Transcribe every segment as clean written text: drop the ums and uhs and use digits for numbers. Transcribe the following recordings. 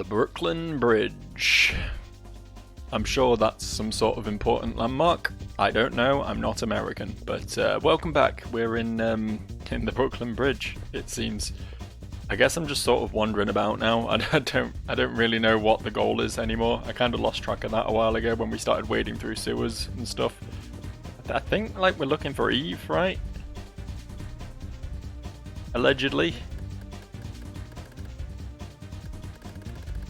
The Brooklyn Bridge. I'm sure that's some sort of important landmark. I don't know, I'm not American, but welcome back. We're in the Brooklyn Bridge, it seems. I guess I'm just sort of wandering about now. I don't really know what the goal is anymore. I kind of lost track of that a while ago when we started wading through sewers and stuff. I think like we're looking for Eve, right? Allegedly.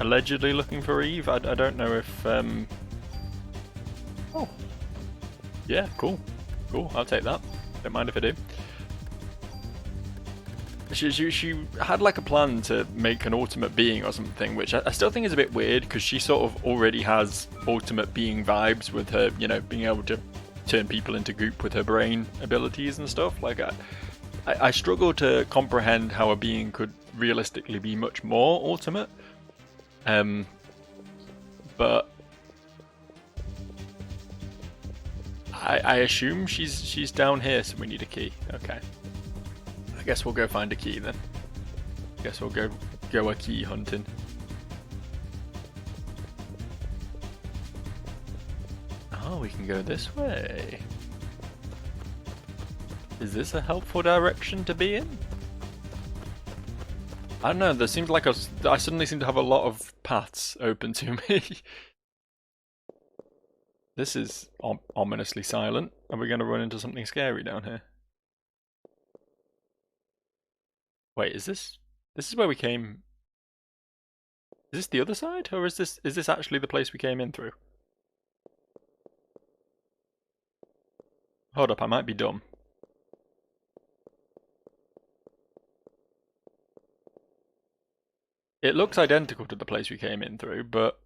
Allegedly looking for Eve. I don't know if Oh. Yeah, cool. Cool, I'll take that. Don't mind if I do. She had like a plan to make an ultimate being or something, which I still think is a bit weird because she sort of already has ultimate being vibes with her, you know, being able to turn people into goop with her brain abilities and stuff. Like I struggle to comprehend how a being could realistically be much more ultimate. But I assume she's down here, so we need a key. Okay. I guess we'll go find a key then. I guess we'll go a key hunting. Oh, we can go this way. Is this a helpful direction to be in? I don't know, there seems like I suddenly seem to have a lot of paths open to me. This is ominously silent. Are we going to run into something scary down here? Wait, is this where we came? Is this the other side, or is this actually the place we came in through? Hold up, I might be dumb. It looks identical to the place we came in through, but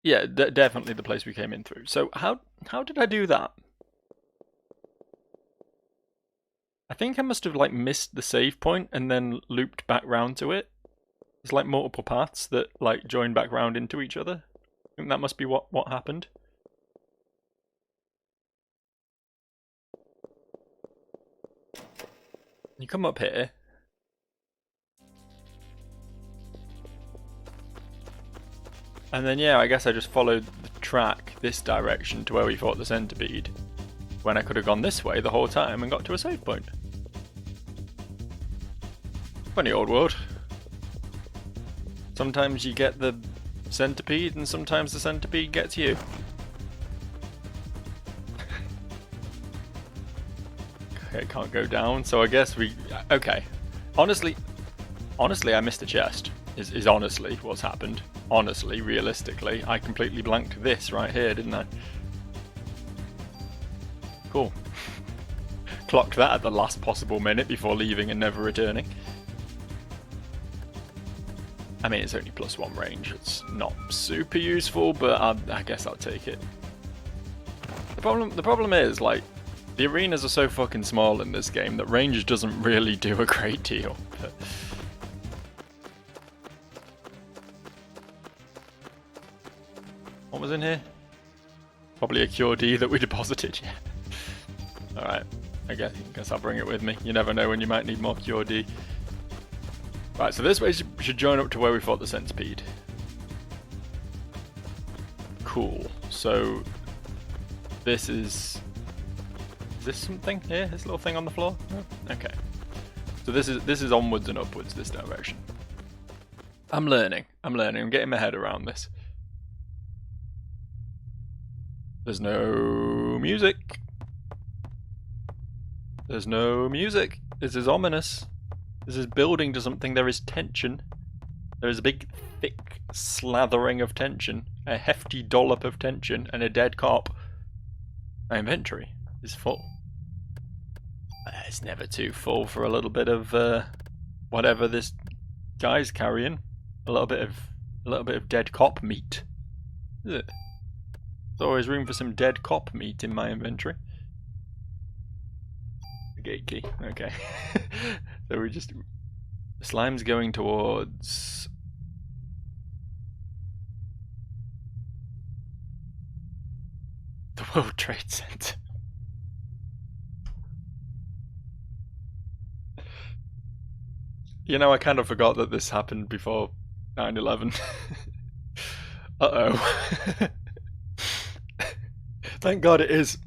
yeah, definitely the place we came in through. So how did I do that? I think I must have like missed the save point and then looped back round to it. There's like multiple paths that like join back round into each other. I think that must be what happened. You come up here. And then yeah, I guess I just followed the track this direction to where we fought the centipede. When I could have gone this way the whole time and got to a save point. Funny old world. Sometimes you get the centipede and sometimes the centipede gets you. Okay, can't go down, so I guess we... Okay. Honestly, I missed a chest. Is honestly what's happened. Honestly, realistically, I completely blanked this right here, didn't I? Cool. Clocked that at the last possible minute before leaving and never returning. I mean, it's only +1 range. It's not super useful, but I guess I'll take it. The problem is, like, the arenas are so fucking small in this game that range doesn't really do a great deal. But... What was in here? Probably a Cure D that we deposited, yeah. Alright, I guess I'll bring it with me. You never know when you might need more Cure D. Right, so this way should join up to where we fought the centipede. Cool. So this is this something here? This little thing on the floor? No? Okay. So this is onwards and upwards this direction. I'm learning. I'm getting my head around this. There's no music. There's no music. This is ominous. This is building to something. There is tension. There is a big, thick slathering of tension. A hefty dollop of tension and a dead cop. My inventory is full. It's never too full for a little bit of whatever this guy's carrying. A little bit of dead cop meat. There's always room for some dead cop meat in my inventory. The gate key. Okay. So we just... The slime's going towards... the World Trade Center. You know, I kind of forgot that this happened before 9/11. Uh-oh. Thank God it is.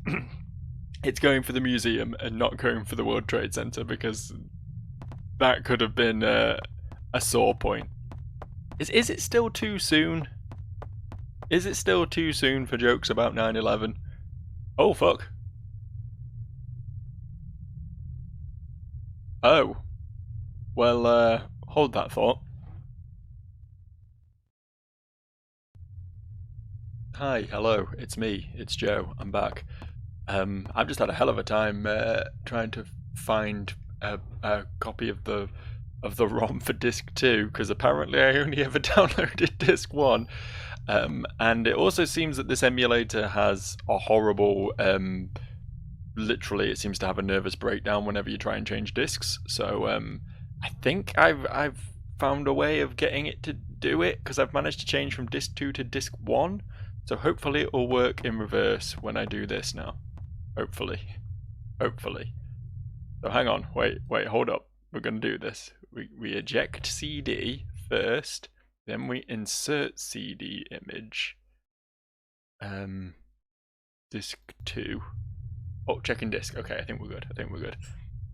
It's going for the museum and not going for the World Trade Center, because that could have been a sore point. Is it still too soon? Is it still too soon for jokes about 9/11? Oh, fuck. Oh. Well, hold that thought. Hi, hello, it's me, it's Joe, I'm back. I've just had a hell of a time trying to find a copy of the ROM for disc 2, because apparently I only ever downloaded disc 1. And it also seems that this emulator has a horrible, literally it seems to have a nervous breakdown whenever you try and change discs. So I think I've found a way of getting it to do it, because I've managed to change from disc 2 to disc 1. So hopefully it will work in reverse when I do this now. Hopefully. Hopefully. So hang on, wait, hold up. We're going to do this. We eject CD first, then we insert CD image. Disc 2. Oh, checking disc. Okay, I think we're good.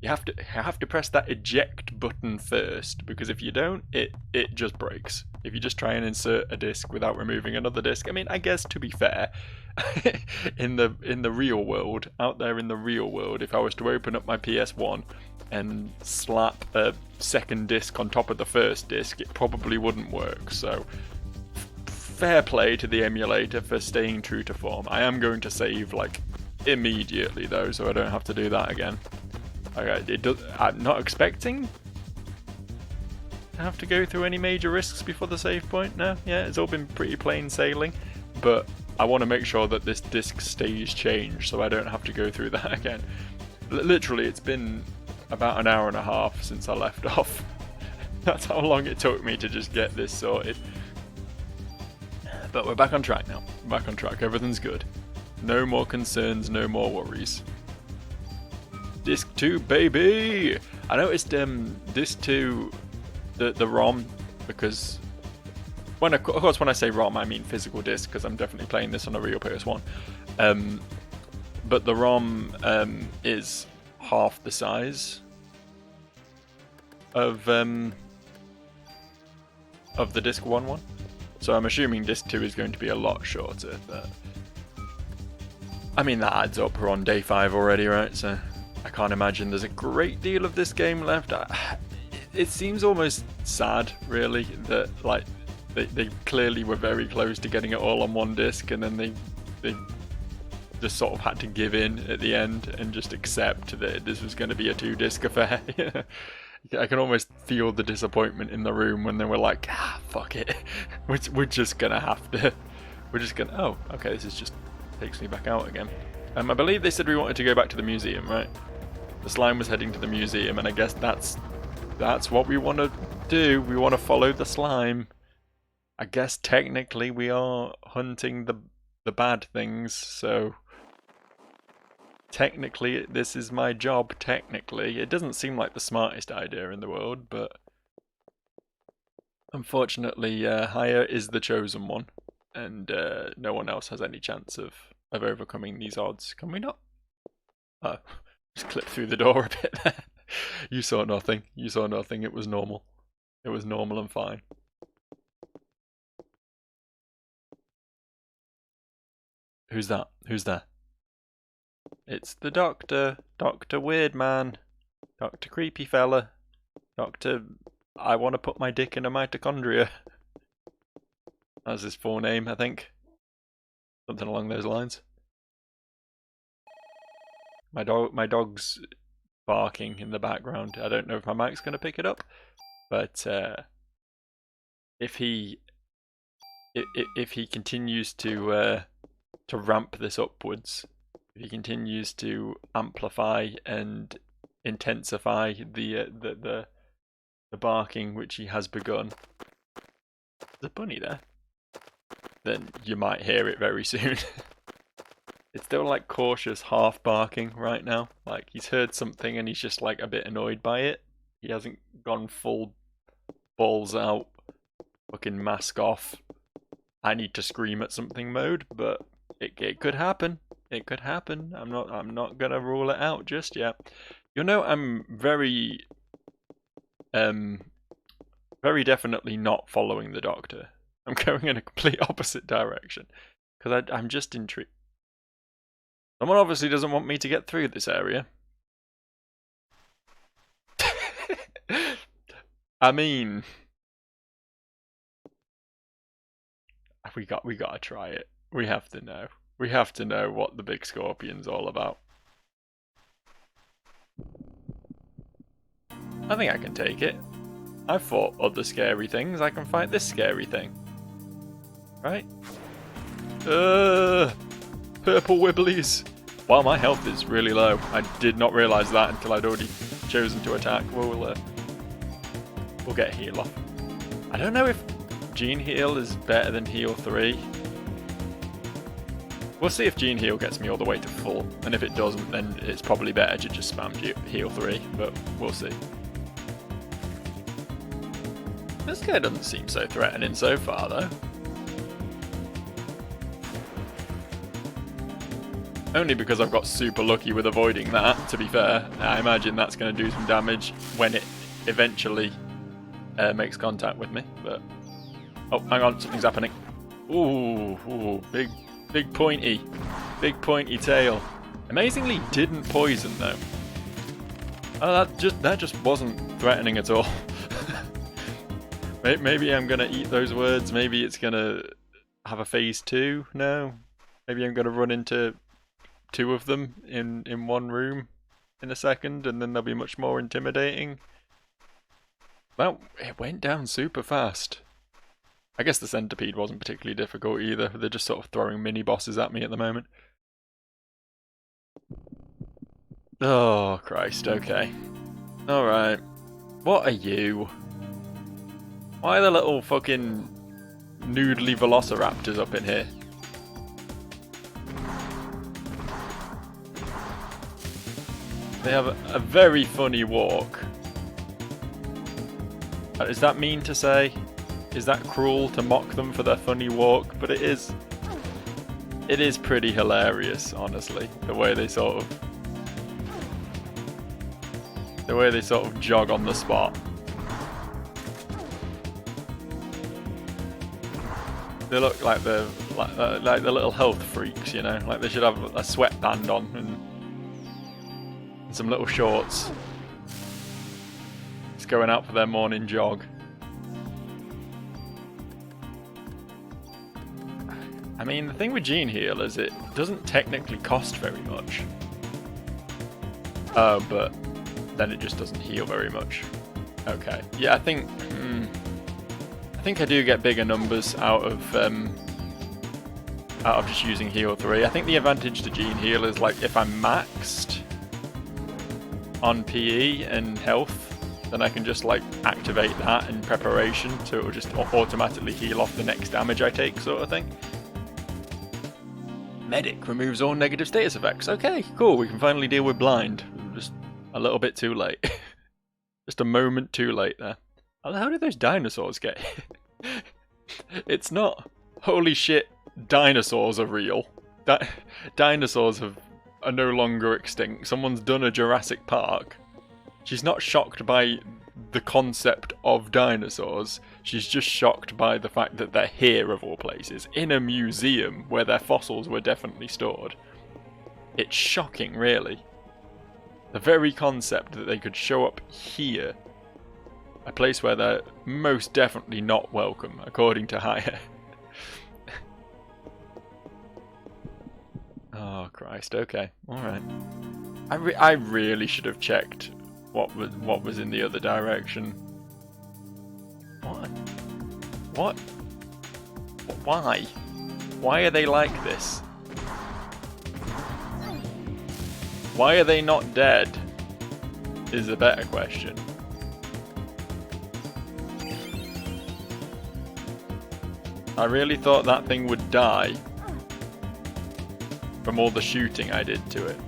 You have to press that eject button first, because if you don't, it just breaks. If you just try and insert a disc without removing another disc, I mean, I guess to be fair, in the real world, out there in the real world, if I was to open up my PS1 and slap a second disc on top of the first disc, it probably wouldn't work. So fair play to the emulator for staying true to form. I am going to save like immediately though, so I don't have to do that again. Okay, I'm not expecting to have to go through any major risks before the save point. No, yeah, it's all been pretty plain sailing, but I want to make sure that this disc stays changed so I don't have to go through that again. Literally, it's been about an hour and a half since I left off. That's how long it took me to just get this sorted. But we're back on track now. We're back on track. Everything's good. No more concerns, no more worries. Disc 2, baby! I noticed Disc 2, the ROM, because of course when I say ROM I mean physical disc, because I'm definitely playing this on a real PS1. But the ROM is half the size of the Disc 1 one. So I'm assuming Disc 2 is going to be a lot shorter, but I mean that adds up. We're on day 5 already, right? So I can't imagine there's a great deal of this game left. It seems almost sad, really, that like they clearly were very close to getting it all on one disc, and then they just sort of had to give in at the end and just accept that this was going to be a 2-disc affair. I can almost feel the disappointment in the room when they were like, fuck it, we're just gonna have to, oh, okay, this is just takes me back out again. I believe they said we wanted to go back to the museum, right? The slime was heading to the museum, and I guess that's what we want to do. We want to follow the slime. I guess technically we are hunting the bad things, so technically this is my job. Technically, it doesn't seem like the smartest idea in the world, but unfortunately, Haya is the chosen one, and no one else has any chance of overcoming these odds. Can we not? Oh, just clip through the door a bit there. You saw nothing. You saw nothing. It was normal. It was normal and fine. Who's that? Who's there? It's the doctor. Dr. Weird Man. Dr. Creepy Fella. Dr. I want to put my dick in a mitochondria. That's his full name, I think. Something along those lines. My dog's barking in the background. I don't know if my mic's going to pick it up, but if he continues to ramp this upwards, if he continues to amplify and intensify the barking which he has begun, there's a bunny there, then you might hear it very soon. It's still like cautious half barking right now, like he's heard something and he's just like a bit annoyed by it, He hasn't gone full balls out, fucking mask off. I need to scream at something mode, but it could happen. It could happen. I'm not gonna rule it out just yet. You know, I'm very very definitely not following the doctor. I'm going in a complete opposite direction because I'm just intrigued. Someone obviously doesn't want me to get through this area. I mean, we gotta try it. We have to know. We have to know what the big scorpion's all about. I think I can take it. I've fought other scary things. I can fight this scary thing. Right? Purple wibblies. Wow, my health is really low. I did not realise that until I'd already chosen to attack. We'll get a heal off. I don't know if Gene Heal is better than Heal 3. We'll see if Gene Heal gets me all the way to full, and if it doesn't, then it's probably better to just spam Heal 3, but we'll see. This guy doesn't seem so threatening so far, though. Only because I've got super lucky with avoiding that, to be fair. I imagine that's going to do some damage when it eventually makes contact with me, but... Oh, hang on, something's happening. Ooh, big pointy tail. Amazingly didn't poison, though. Oh, that just wasn't threatening at all. Maybe I'm gonna eat those words. Maybe it's gonna have a phase 2. No. Maybe I'm gonna run into 2 of them in one room in a second, and then they'll be much more intimidating. Well, it went down super fast. I guess the centipede wasn't particularly difficult either. They're just sort of throwing mini bosses at me at the moment. Oh Christ! Okay. All right. What are you? Why are the little fucking noodly velociraptors up in here? They have a very funny walk. Is that mean to say? Is that cruel to mock them for their funny walk? But it is pretty hilarious, honestly, the way they sort of jog on the spot. They look like the little health freaks, you know, like they should have a sweatband on and some little shorts. Just going out for their morning jog. I mean, the thing with Gene Heal is it doesn't technically cost very much. Oh, but then it just doesn't heal very much. Okay. Yeah, I think I do get bigger numbers out of just using Heal 3. I think the advantage to Gene Heal is like if I'm maxed on PE and health, then I can just like activate that in preparation, so it will just automatically heal off the next damage I take, sort of thing. Medic removes all negative status effects. Okay, cool. We can finally deal with blind. Just a little bit too late. Just a moment too late there. How did those dinosaurs get here? It's not, holy shit, dinosaurs are real. Dinosaurs are no longer extinct. Someone's done a Jurassic Park. She's not shocked by the concept of dinosaurs. She's just shocked by the fact that they're here, of all places, in a museum where their fossils were definitely stored. It's shocking, really. The very concept that they could show up here, a place where they're most definitely not welcome, according to Haya. Oh Christ! Okay, all right. I really should have checked what was in the other direction. What? What? Why? Why are they like this? Why are they not dead? Is a better question. I really thought that thing would die from all the shooting I did to it.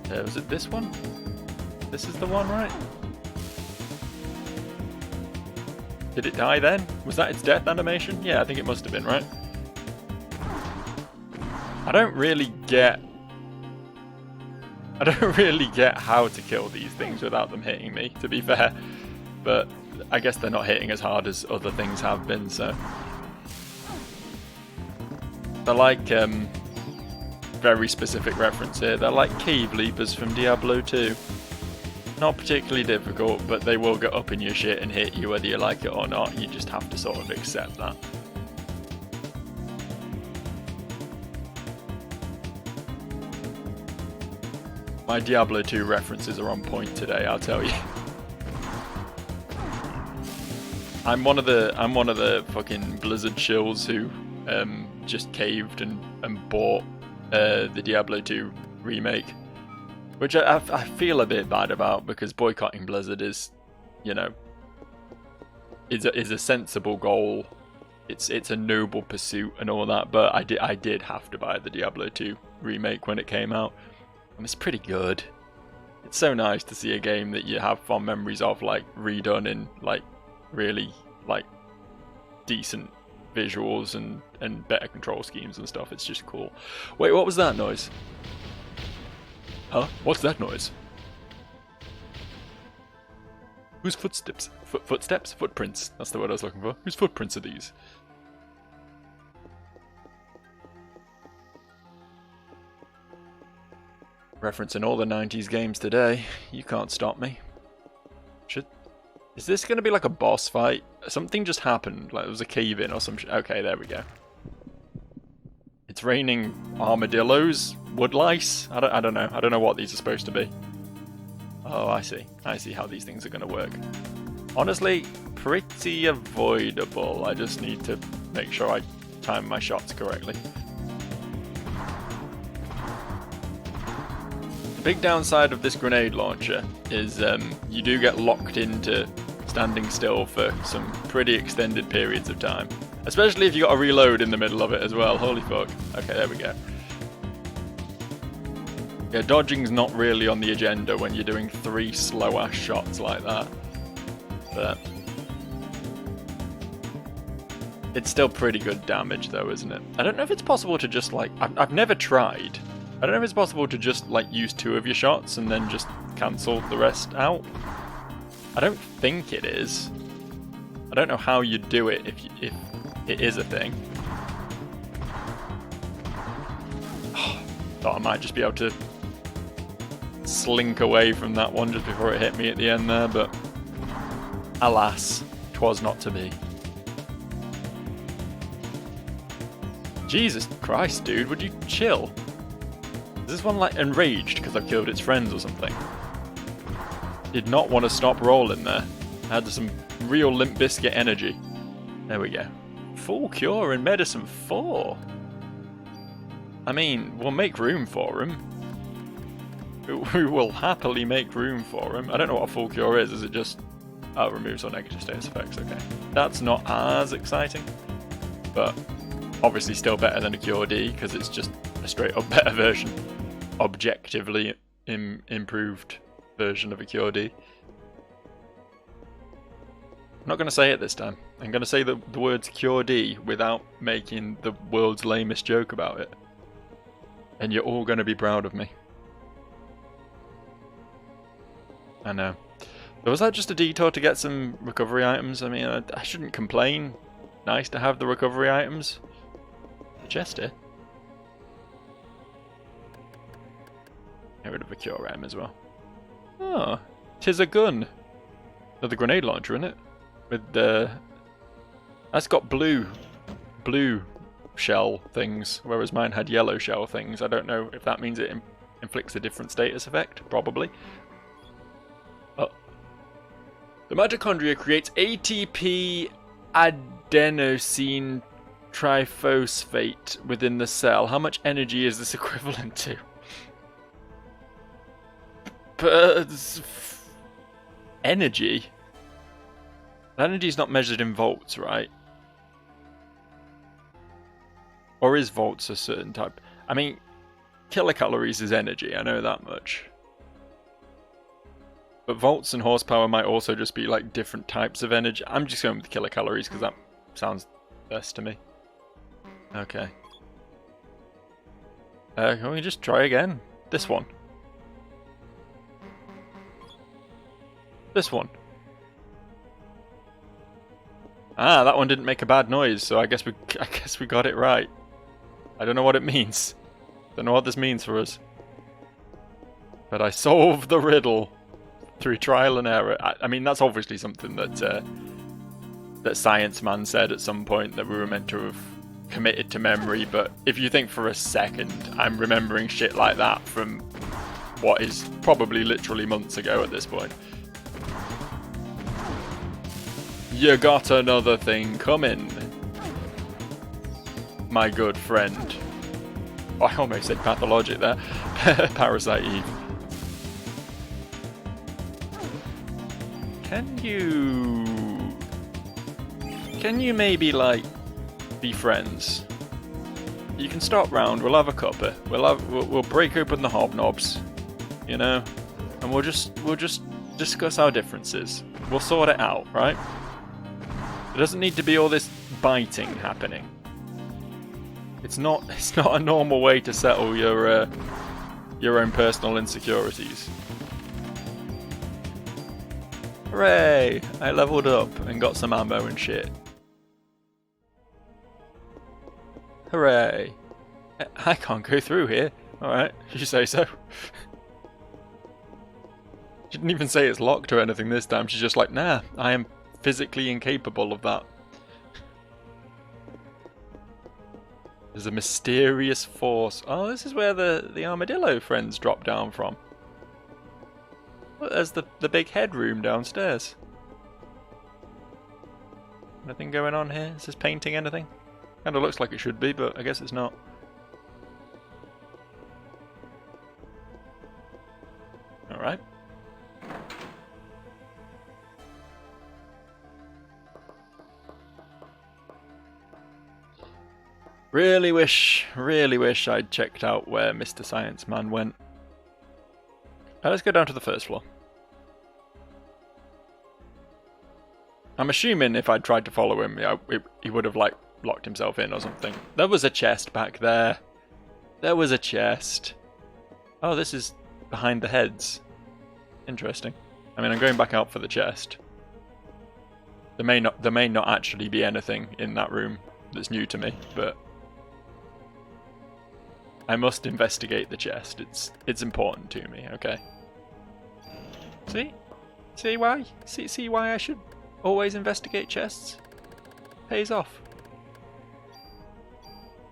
Was it this one? This is the one, right? Did it die then? Was that its death animation? Yeah, I think it must have been, right? I don't really get how to kill these things without them hitting me, to be fair. But I guess they're not hitting as hard as other things have been, so... They're like, very specific reference here, they're like cave leapers from Diablo 2. Not particularly difficult, but they will get up in your shit and hit you whether you like it or not. You just have to sort of accept that. My Diablo 2 references are on point today, I'll tell you. I'm one of the fucking Blizzard shills who just caved and bought the Diablo 2 remake. Which I feel a bit bad about, because boycotting Blizzard is, you know, is a sensible goal. It's a noble pursuit and all that, but I did have to buy the Diablo 2 remake when it came out, and it's pretty good. It's so nice to see a game that you have fond memories of, like, redone in, like, really, like, decent visuals and better control schemes and stuff. It's just cool. Wait, what was that noise? Huh? What's that noise? Whose footsteps? Footsteps? Footprints. That's the word I was looking for. Whose footprints are these? Referencing all the 90s games today. You can't stop me. Is this going to be like a boss fight? Something just happened. Like there was a cave in or some shit. Okay, there we go. It's raining armadillos, wood lice. I don't know. I don't know what these are supposed to be. Oh, I see. I see how these things are going to work. Honestly, pretty avoidable. I just need to make sure I time my shots correctly. The big downside of this grenade launcher is you do get locked into standing still for some pretty extended periods of time. Especially if you got to reload in the middle of it as well. Holy fuck. Okay, there we go. Yeah, dodging's not really on the agenda when you're doing 3 slow-ass shots like that. But it's still pretty good damage though, isn't it? I don't know if it's possible to just like... I've never tried. I don't know if it's possible to just like use 2 of your shots and then just cancel the rest out. I don't think it is. I don't know how you do it if it is a thing. Oh, thought I might just be able to slink away from that one just before it hit me at the end there, but alas, 'twas not to be. Jesus Christ, dude, would you chill? Is this one like enraged because I've killed its friends or something? Did not want to stop rolling there. I had some real Limp Bizkit energy. There we go. Full cure in medicine 4. I mean, we'll make room for him. We will happily make room for him. I don't know what a full cure is. Is it just... Oh, removes all negative status effects. Okay. That's not as exciting. But obviously still better than a cure D, because it's just a straight up better version. Objectively improved version of a cure D. I'm not going to say it this time. I'm going to say the words cure D without making the world's lamest joke about it. And you're all going to be proud of me. I know. But was that just a detour to get some recovery items? I mean, I shouldn't complain. Nice to have the recovery items. The chest here. Get rid of a cure item as well. Oh, 'tis a gun. Another grenade launcher, isn't it? With the... That's got blue shell things, whereas mine had yellow shell things. I don't know if that means it inflicts a different status effect. Probably. Oh. The mitochondria creates ATP adenosine triphosphate within the cell. How much energy is this equivalent to? Energy? Energy is not measured in volts, right? Or is volts a certain type? I mean, kilocalories is energy, I know that much. But volts and horsepower might also just be like different types of energy. I'm just going with kilocalories because that sounds best to me. Okay. Can we just try again? This one. This one. Ah, that one didn't make a bad noise, so I guess we got it right. I don't know what it means. Don't know what this means for us. But I solved the riddle through trial and error. I mean, that's obviously something that that Science Man said at some point that we were meant to have committed to memory, but if you think for a second, I'm remembering shit like that from what is probably literally months ago at this point. You got another thing coming, my good friend. Oh, I almost said pathologic there. Parasite Eve. Can you maybe, like, be friends? You can stop round, we'll have a cuppa, we'll break open the hobnobs, you know, and we'll just discuss our differences. We'll sort it out, right? There doesn't need to be all this biting happening. It's not a normal way to settle your own personal insecurities. Hooray! I leveled up and got some ammo and shit. Hooray! I can't go through here. Alright, you say so. She didn't even say it's locked or anything this time. She's just like, nah, I am physically incapable of that. There's a mysterious force. Oh, this is where the armadillo friends drop down from. Well, there's the big headroom downstairs. Anything going on here? Is this painting anything? Kinda looks like it should be, but I guess it's not. Alright. Really wish I'd checked out where Mr. Science Man went. Let's go down to the first floor. I'm assuming if I'd tried to follow him, he would have, like, locked himself in or something. There was a chest back there. There was a chest. Oh, this is behind the heads. Interesting. I mean, I'm going back out for the chest. There may not actually be anything in that room that's new to me, but I must investigate the chest. It's important to me, okay? See why? See why I should always investigate chests? Pays off.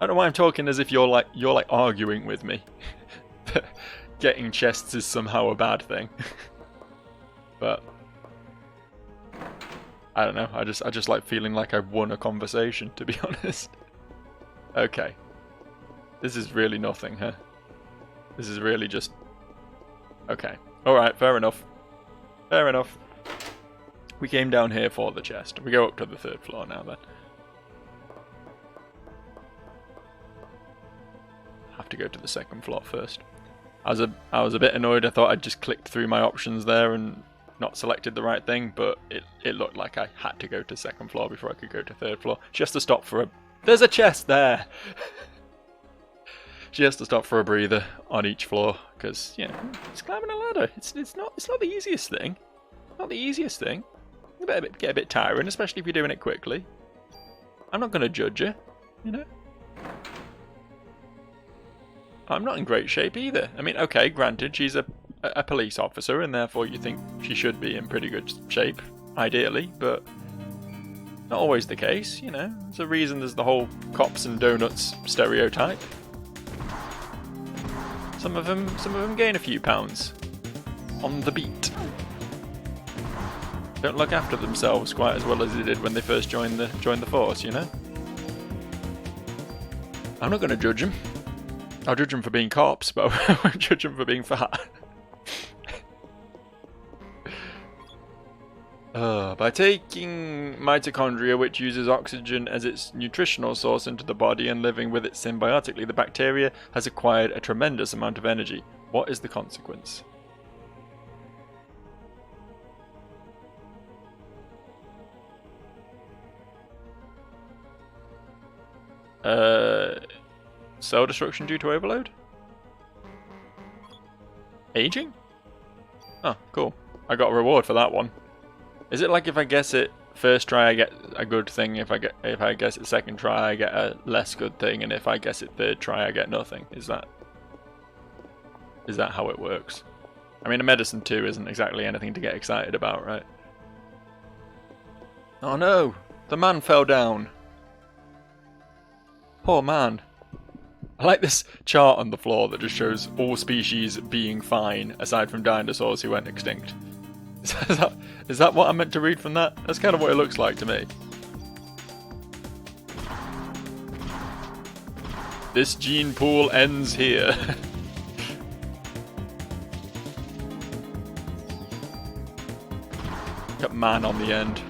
I don't know why I'm talking as if you're like arguing with me. That getting chests is somehow a bad thing. But I don't know. I just like feeling like I won a conversation, to be honest. Okay. This is really nothing, huh? This is really just... Okay. Alright, fair enough. Fair enough. We came down here for the chest. We go up to the third floor now, then. Have to go to the second floor first. I was a bit annoyed. I thought I'd just clicked through my options there and not selected the right thing, but it looked like I had to go to second floor before I could go to third floor. She has to stop for a... There's a chest there! She has to stop for a breather on each floor, because, you know, it's climbing a ladder. It's not the easiest thing. Not the easiest thing. It get a bit tiring, especially if you're doing it quickly. I'm not going to judge her, you know? I'm not in great shape either. I mean, okay, granted, she's a police officer, and therefore you think she should be in pretty good shape, ideally, but not always the case, you know? There's a reason there's the whole cops and donuts stereotype. Some of them gain a few pounds on the beat. Don't look after themselves quite as well as they did when they first joined the force, you know? I'm not going to judge them. I'll judge them for being cops, but I won't judge them for being fat. By taking mitochondria, which uses oxygen as its nutritional source into the body and living with it symbiotically, the bacteria has acquired a tremendous amount of energy. What is the consequence? Cell destruction due to overload? Aging? Oh, cool. I got a reward for that one. Is it like if I guess it first try I get a good thing, if I guess it second try I get a less good thing, and if I guess it third try I get nothing? Is that how it works? I mean, a medicine 2 isn't exactly anything to get excited about, right? Oh no! The man fell down! Poor man. I like this chart on the floor that just shows all species being fine, aside from dinosaurs who went extinct. Is that what I meant to read from that? That's kind of what it looks like to me. This gene pool ends here. Got man on the end.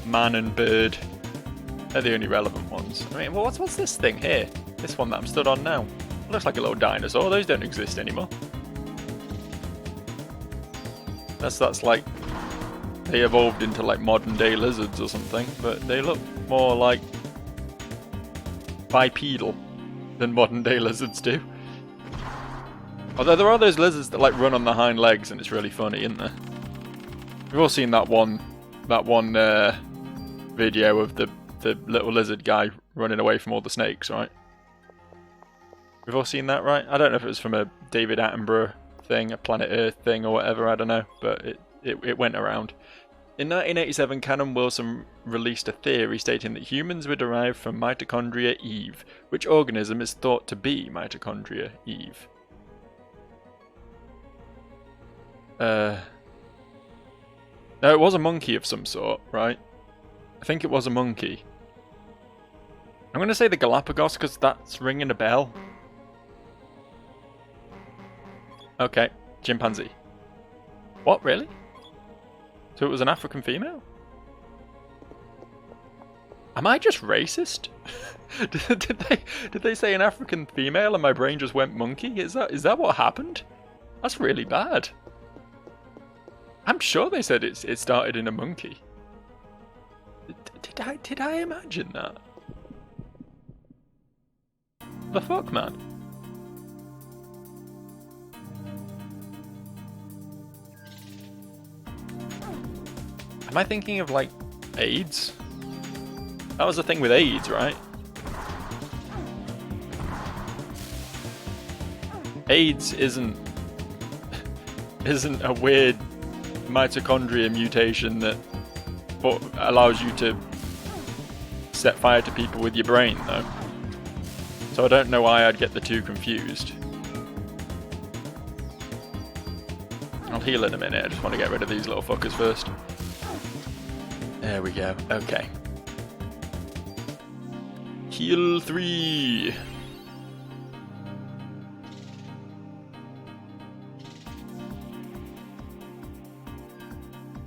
Man and bird. They're the only relevant ones. I mean, well, what's this thing here? This one that I'm stood on now. It looks like a little dinosaur. Those don't exist anymore. That's like they evolved into like modern day lizards or something, but they look more like bipedal than modern day lizards do. Although there are those lizards that like run on their hind legs, and it's really funny, isn't there? We've all seen that one video of the little lizard guy running away from all the snakes, right? We've all seen that, right? I don't know if it was from a David Attenborough thing, a Planet Earth thing, or whatever, I don't know, but it went around. In 1987, Cannon Wilson released a theory stating that humans were derived from mitochondria Eve. Which organism is thought to be mitochondria Eve? No, it was a monkey of some sort, right? I think it was a monkey. I'm going to say the Galapagos because that's ringing a bell. Okay, chimpanzee. What, really? So it was an African female? Am I just racist? did they say an African female and my brain just went monkey? Is that what happened? That's really bad. I'm sure they said it started in a monkey. Did I imagine that? The fuck, man? Am I thinking of, like, AIDS? That was the thing with AIDS, right? AIDS isn't a weird mitochondria mutation that allows you to set fire to people with your brain, though. So I don't know why I'd get the two confused. I'll heal in a minute, I just want to get rid of these little fuckers first. There we go, okay. Heal 3!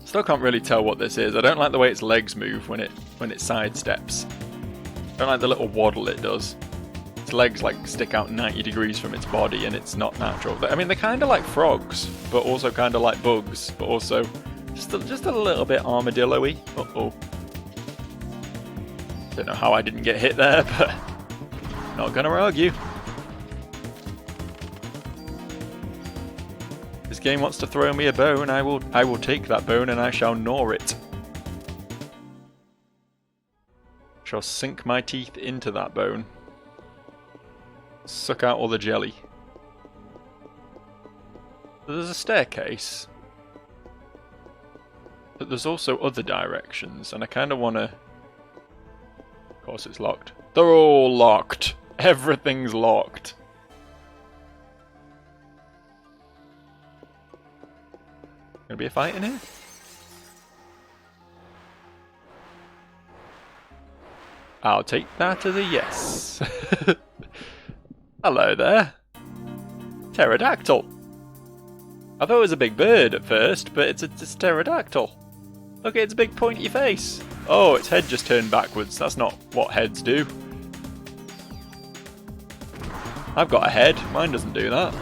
Still can't really tell what this is. I don't like the way its legs move when it sidesteps. I don't like the little waddle it does. Its legs like stick out 90 degrees from its body and it's not natural. I mean, they're kind of like frogs, but also kind of like bugs, but also just a little bit armadillo-y. Uh-oh. Don't know how I didn't get hit there, but not gonna argue. This game wants to throw me a bone, I will take that bone and I shall gnaw it. Shall sink my teeth into that bone. Suck out all the jelly. There's a staircase. But there's also other directions, and I kind of want to... Of course it's locked. They're all locked. Everything's locked. Gonna be a fight in here? I'll take that as a yes. Hello there. Pterodactyl. I thought it was a big bird at first, but it's a pterodactyl. Look at its big pointy face. Oh, its head just turned backwards. That's not what heads do. I've got a head. Mine doesn't do that.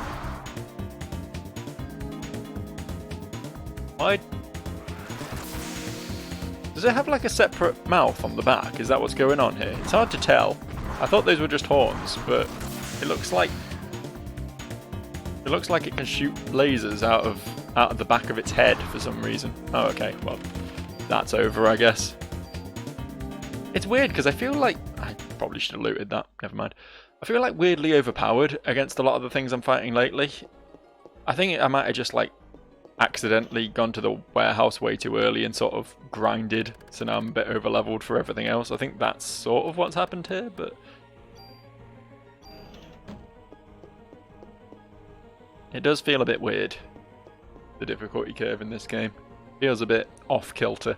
Why? Does it have like a separate mouth on the back? Is that what's going on here? It's hard to tell. I thought those were just horns, but it looks like it can shoot lasers out of the back of its head for some reason. Oh, okay. Well, that's over, I guess. It's weird because I feel like I probably should have looted that. Never mind. I feel like weirdly overpowered against a lot of the things I'm fighting lately. I think I might have just like accidentally gone to the warehouse way too early and sort of grinded, so now I'm a bit overleveled for everything else. I think that's sort of what's happened here, but it does feel a bit weird, the difficulty curve in this game. Feels a bit off kilter.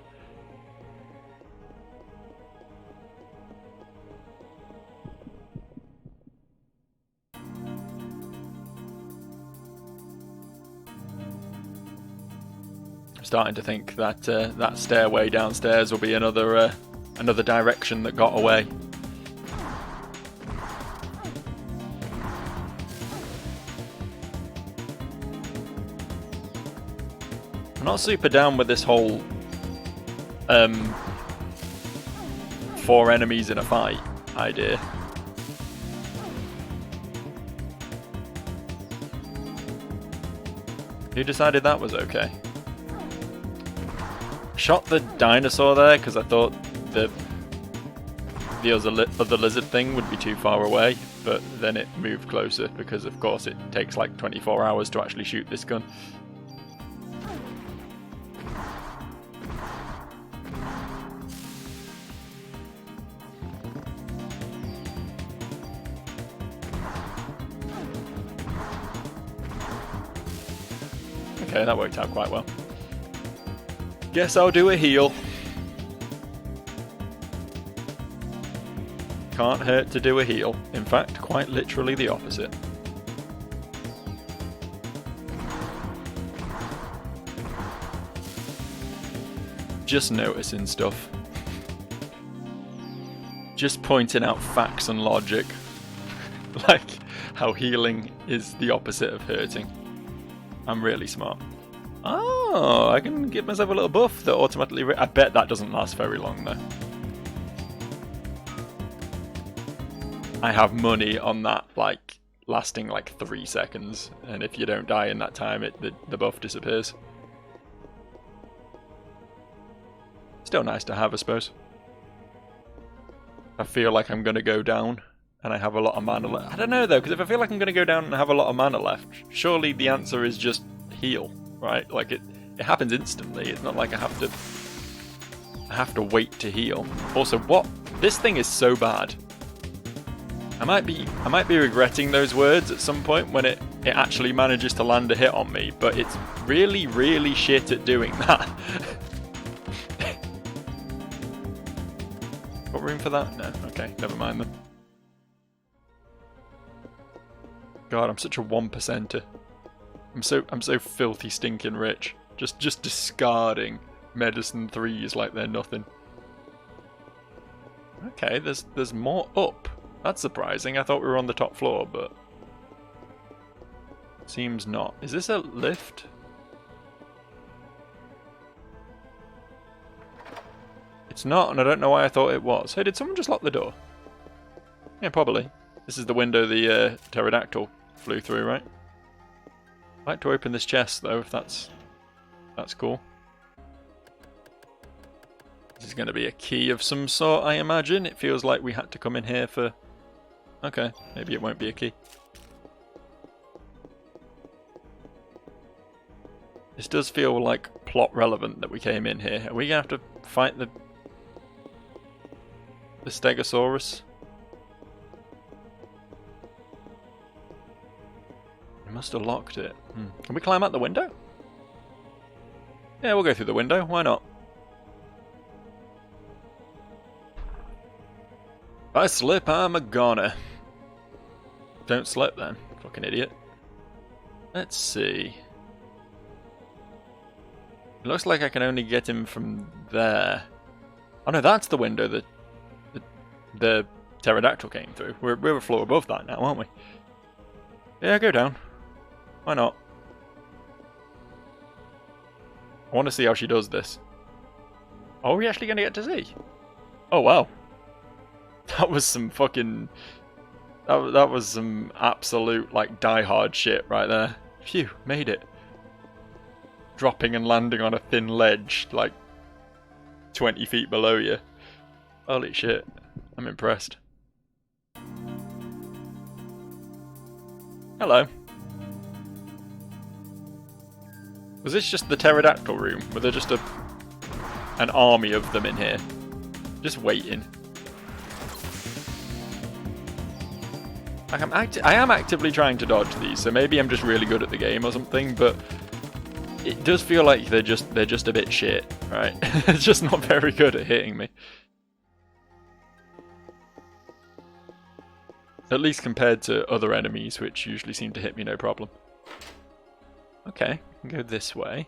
I'm starting to think that that stairway downstairs will be another direction that got away. I'm not super down with this whole 4 enemies in a fight idea. Who decided that was okay? Shot the dinosaur there because I thought the other lizard thing would be too far away, but then it moved closer because of course it takes like 24 hours to actually shoot this gun. Okay, that worked out quite well. Guess I'll do a heal. Can't hurt to do a heal. In fact, quite literally the opposite. Just noticing stuff. Just pointing out facts and logic. Like how healing is the opposite of hurting. I'm really smart. Oh, I can give myself a little buff that automatically... I bet that doesn't last very long, though. I have money on that, like, lasting like 3 seconds. And if you don't die in that time, the buff disappears. Still nice to have, I suppose. I feel like I'm going to go down, and I have a lot of mana left. I don't know, though, because if I feel like I'm going to go down and have a lot of mana left, surely the answer is just heal. Right, like it happens instantly. It's not like I have to wait to heal. Also, what? This thing is so bad. I might be regretting those words at some point when it actually manages to land a hit on me, but it's really, really shit at doing that. Got room for that? No. Okay, never mind then. God, I'm such a 1%er. I'm so filthy stinking rich. Just discarding medicine 3s like they're nothing. Okay, there's more up. That's surprising. I thought we were on the top floor, but seems not. Is this a lift? It's not, and I don't know why I thought it was. Hey, did someone just lock the door? Yeah, probably. This is the window the pterodactyl flew through, right? I'd like to open this chest though, if that's cool. This is going to be a key of some sort, I imagine. It feels like we had to come in here for... Okay, maybe it won't be a key. This does feel like plot relevant that we came in here. Are we going to have to fight the Stegosaurus? Must have locked it. Can we climb out the window? Yeah, we'll go through the window. Why not? If I slip, I'm a goner. Don't slip then. Fucking idiot. Let's see. It looks like I can only get him from there. Oh no, that's the window that the pterodactyl came through. We're a floor above that now, aren't we? Yeah, go down. Why not? I want to see how she does this. Oh, are we actually going to get to see? Oh, wow. That was some fucking... That was some absolute, like, die-hard shit right there. Phew, made it. Dropping and landing on a thin ledge, like, 20 feet below you. Holy shit. I'm impressed. Hello. Was this just the pterodactyl room? Were there just an army of them in here? Just waiting. I am actively trying to dodge these, so maybe I'm just really good at the game or something, but it does feel like they're just a bit shit, right? It's just not very good at hitting me. At least compared to other enemies, which usually seem to hit me no problem. Okay, I can go this way.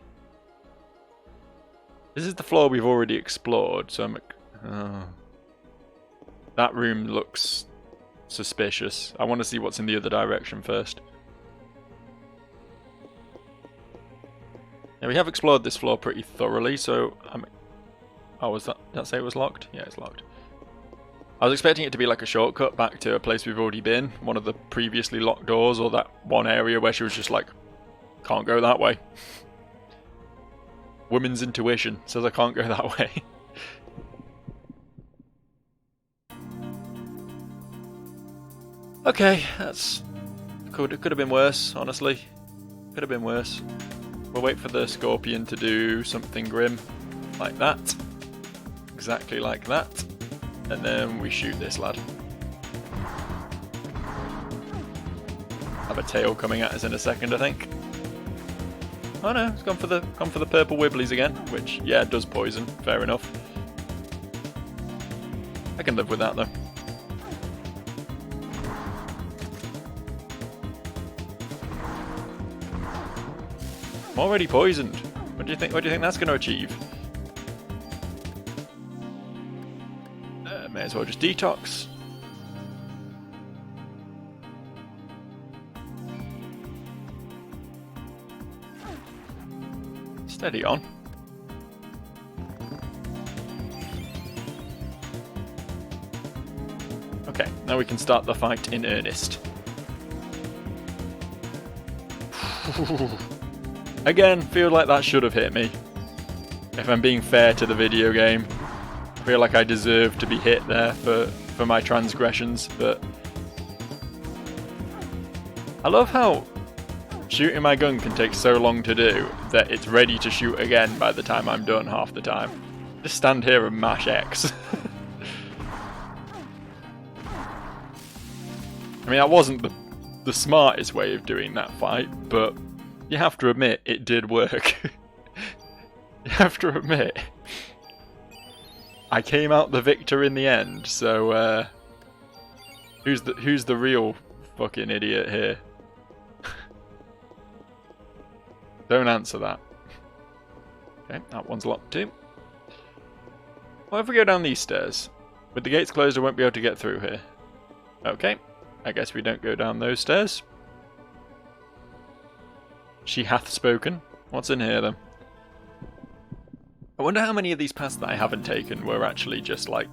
This is the floor we've already explored, so I'm... Oh. That room looks suspicious. I want to see what's in the other direction first. Yeah, we have explored this floor pretty thoroughly, so I'm... Oh, was that... Did that say it was locked? Yeah, it's locked. I was expecting it to be like a shortcut back to a place we've already been, one of the previously locked doors, or that one area where she was just like, can't go that way. Women's intuition says I can't go that way. Okay, that's... Could have been worse, honestly. Could have been worse. We'll wait for the scorpion to do something grim. Like that. Exactly like that. And then we shoot this lad. Have a tail coming at us in a second, I think. Oh no, it's gone for the purple wibblies again, which yeah, does poison. Fair enough. I can live with that though. I'm already poisoned. What do you think? What do you think that's going to achieve? May as well just detox. Steady on. Okay, now we can start the fight in earnest. Again, feel like that should have hit me. If I'm being fair to the video game. I feel like I deserve to be hit there for my transgressions, but... I love how shooting my gun can take so long to do that it's ready to shoot again by the time I'm done half the time. Just stand here and mash X. I mean, that wasn't the smartest way of doing that fight, but you have to admit it did work. You have to admit. I came out the victor in the end, so who's the real fucking idiot here? Don't answer that. Okay, that one's locked too. What if we go down these stairs? With the gates closed, I won't be able to get through here. Okay, I guess we don't go down those stairs. She hath spoken. What's in here then? I wonder how many of these paths that I haven't taken were actually just like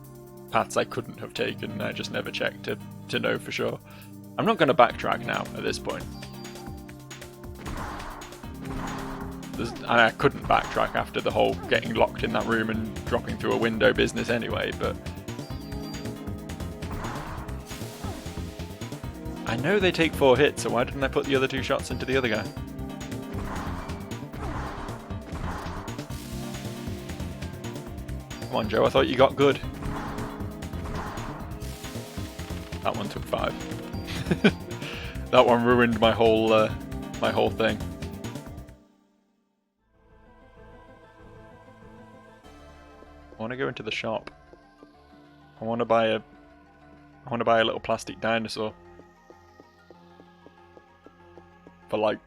paths I couldn't have taken and I just never checked to know for sure. I'm not going to backtrack now at this point. I couldn't backtrack after the whole getting locked in that room and dropping through a window business anyway, but... I know they take 4 hits, so why didn't I put the other 2 shots into the other guy? Come on, Joe, I thought you got good. That one took 5. That one ruined my whole thing. I want to go into the shop. I want to buy a little plastic dinosaur for like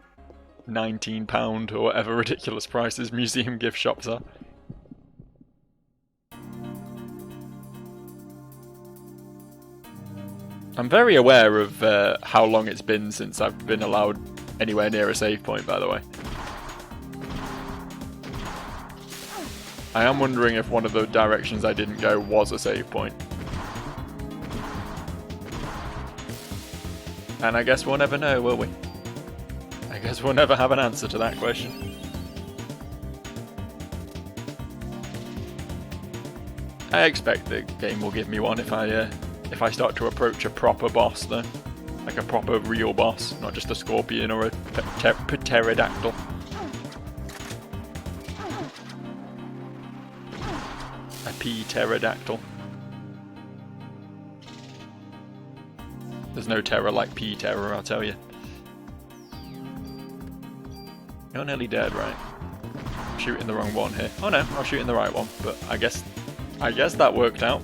£19 or whatever ridiculous prices museum gift shops are. I'm very aware of how long it's been since I've been allowed anywhere near a save point, by the way. I am wondering if one of the directions I didn't go was a save point. And I guess we'll never know, will we? I guess we'll never have an answer to that question. I expect the game will give me one if I start to approach a proper boss, though. Like a proper real boss, not just a scorpion or a pterodactyl. A pterodactyl. There's no terror like P-terror, I'll tell you. You're nearly dead, right? I'm shooting the wrong one here. Oh no, I'm shooting the right one, but I guess that worked out.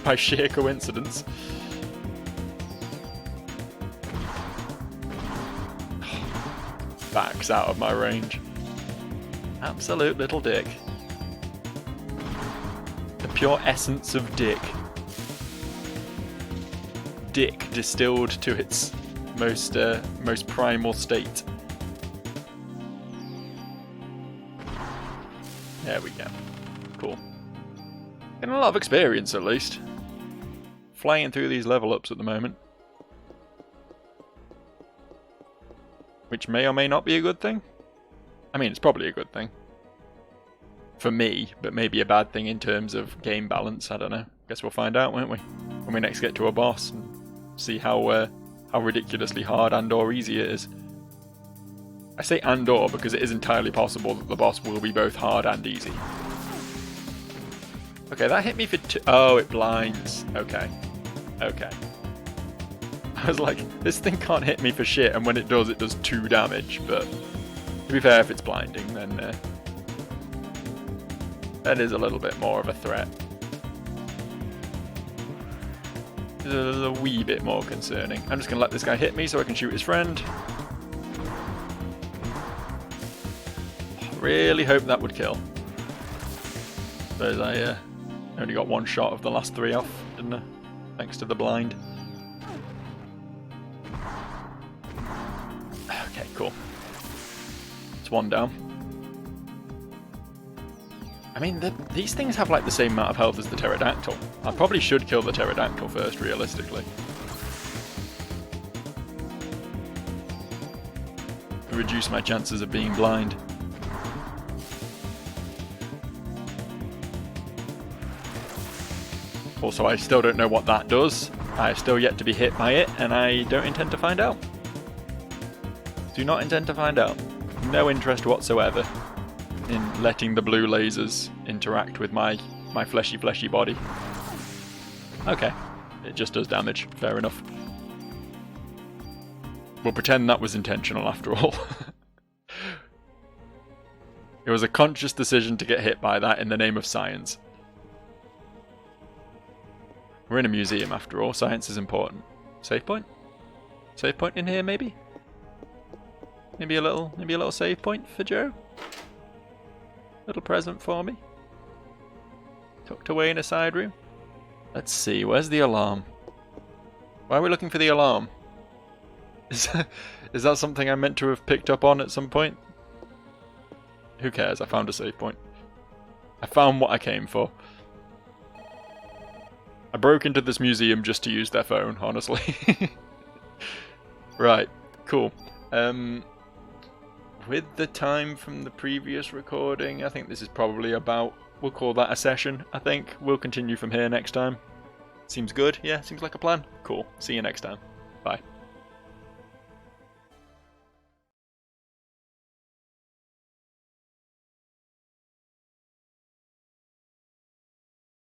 By sheer coincidence. Backs out of my range. Absolute little dick. The pure essence of dick. Dick distilled to its most primal state. There we go. Cool. Getting a lot of experience, at least. Flying through these level ups at the moment. Which may or may not be a good thing. I mean, it's probably a good thing. For me, but maybe a bad thing in terms of game balance, I don't know. Guess we'll find out, won't we? When we next get to a boss and see how ridiculously hard and or easy it is. I say and or because it is entirely possible that the boss will be both hard and easy. Okay, that hit me for two. Oh, it blinds. Okay. Okay. I was like, this thing can't hit me for shit, and when it does 2 damage, but to be fair, if it's blinding, then that is a little bit more of a threat. It's a wee bit more concerning. I'm just going to let this guy hit me so I can shoot his friend. Really hope that would kill. Suppose I only got 1 shot of the last 3 off, didn't I? Thanks to the blind. Okay, cool. It's 1 down. I mean, these things have like the same amount of health as the pterodactyl. I probably should kill the pterodactyl first, realistically. To reduce my chances of being blind. Also, I still don't know what that does. I have still yet to be hit by it, and I don't intend to find out. Do not intend to find out. No interest whatsoever in letting the blue lasers interact with my fleshy body. Okay, it just does damage. Fair enough. We'll pretend that was intentional after all. It was a conscious decision to get hit by that in the name of science. We're in a museum after all. Science is important. Save point? Save point in here, maybe? Maybe a little save point for Joe? Little present for me? Tucked away in a side room? Let's see, where's the alarm? Why are we looking for the alarm? Is that something I meant to have picked up on at some point? Who cares? I found a save point. I found what I came for. I broke into this museum just to use their phone, honestly. Right, cool. With the time from the previous recording, I think this is probably about... We'll call that a session, I think. We'll continue from here next time. Seems good? Yeah, seems like a plan? Cool. See you next time. Bye.